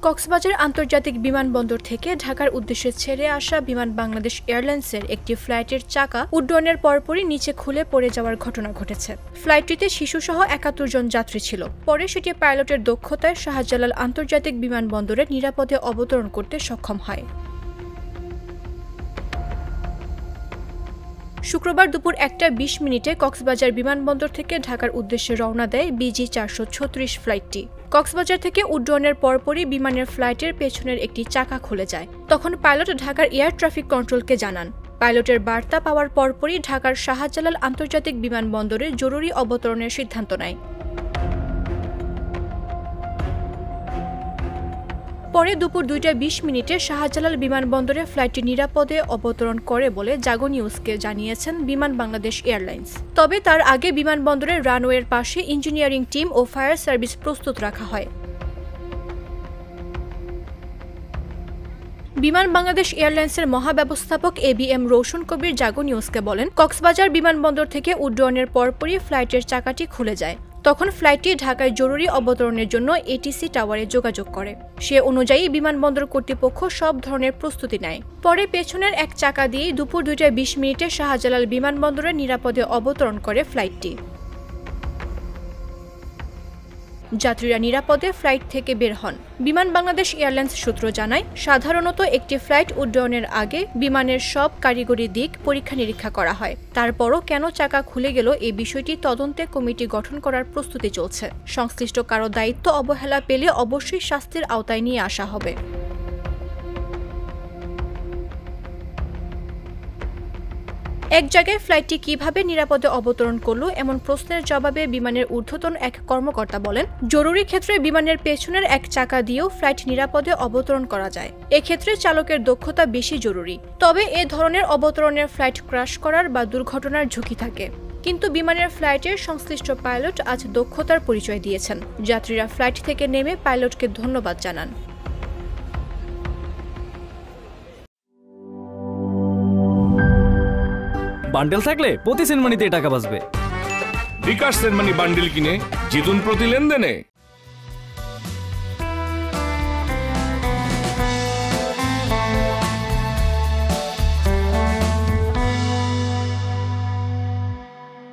কক্সবাজার আন্তর্জাতিক বিমানবন্দর থেকে ঢাকার উদ্দেশ্যে ছেড়ে আসা বিমান বাংলাদেশ এয়ারলাইন্সের একটি ফ্লাইটের চাকা উড্ডয়নের পরপরই নিচে খুলে পড়ে যাওয়ার ঘটনা ঘটেছে। ফ্লাইটটিতে শিশুসহ ৭১ জন যাত্রী ছিল। পরে সেটি পাইলটের দক্ষতায় শাহজালাল আন্তর্জাতিক বিমানবন্দরে নিরাপদে অবতরণ করতে সক্ষম হয়। শুক্রবার দুপুর ১টা ২০ কক্সবাজার বিমানবন্দর থেকে ঢাকার উদ্দেশ্যে রওনা দেয় BG ৪৩৬ ফ্লাইটটি। কক্সবাজার থেকে উড্ডয়নের পরপরই বিমানের ফ্লাইটের পেছনের একটি চাকা খুলে যায়। তখন পাইলট ঢাকার এয়ার ট্রাফিক কন্ট্রোলকে জানান। পাইলটের বার্তা পাওয়ার পরপরই ঢাকার শাহজালাল আন্তর্জাতিক বিমানবন্দরে জরুরি অবতরণের সিদ্ধান্ত নেয়। পরে দুপুর ২টা ২০ শাহজালাল বিমানবন্দরে ফ্লাইটটি নিরাপদে অবতরণ করে বলে জাগো নিউজকে জানিয়েছেন বিমান বাংলাদেশ এয়ারলাইন্স। তবে তার আগে বিমানবন্দরের রানওয়ের পাশে ইঞ্জিনিয়ারিং টিম ও ফায়ার সার্ভিস প্রস্তুত রাখা হয়। বিমান বাংলাদেশ এয়ারলাইন্সের মহাব্যবস্থাপক ABM রৌশন কবির জাগো নিউজকে বলেন, কক্সবাজার বিমানবন্দর থেকে উড্ডয়নের পরপরই ফ্লাইটের চাকাটি খুলে যায়। তখন ফ্লাইটটি ঢাকায় জরুরি অবতরণের জন্য ATC টাওয়ারে যোগাযোগ করে। সে অনুযায়ী বিমানবন্দর কর্তৃপক্ষ সব ধরনের প্রস্তুতি নেয়। পরে পেছনের এক চাকা দিয়েই দুপুর ২টা ২০ শাহজালাল বিমানবন্দরে নিরাপদে অবতরণ করে ফ্লাইটটি। যাত্রীরা নিরাপদে ফ্লাইট থেকে বের হন। বিমান বাংলাদেশ এয়ারলাইন্স সূত্র জানায়, সাধারণত একটি ফ্লাইট উড্ডয়নের আগে বিমানের সব কারিগরি দিক পরীক্ষা নিরীক্ষা করা হয়। তারপরও কেন চাকা খুলে গেল এই বিষয়টি তদন্তে কমিটি গঠন করার প্রস্তুতি চলছে। সংশ্লিষ্ট কারো দায়িত্ব অবহেলা পেলে অবশ্যই শাস্তির আওতায় নিয়ে আসা হবে। এক জায়গায় ফ্লাইটটি কিভাবে নিরাপদে অবতরণ করল এমন প্রশ্নের জবাবে বিমানের ঊর্ধ্বতন এক কর্মকর্তা বলেন, জরুরি ক্ষেত্রে বিমানের পেছনের এক চাকা দিয়েও ফ্লাইট নিরাপদে অবতরণ করা যায়। এক্ষেত্রে চালকের দক্ষতা বেশি জরুরি। তবে এ ধরনের অবতরণের ফ্লাইট ক্র্যাশ করার বা দুর্ঘটনার ঝুঁকি থাকে। কিন্তু বিমানের ফ্লাইটের সংশ্লিষ্ট পাইলট আজ দক্ষতার পরিচয় দিয়েছেন। যাত্রীরা ফ্লাইট থেকে নেমে পাইলটকে ধন্যবাদ জানান। বান্ডেল থাকলে প্রতি সেনমানিতে টাকা বাঁচবে। বিকাশ সেনমানি বান্ডেল কিনে জিতুন প্রতি লেনদেনে।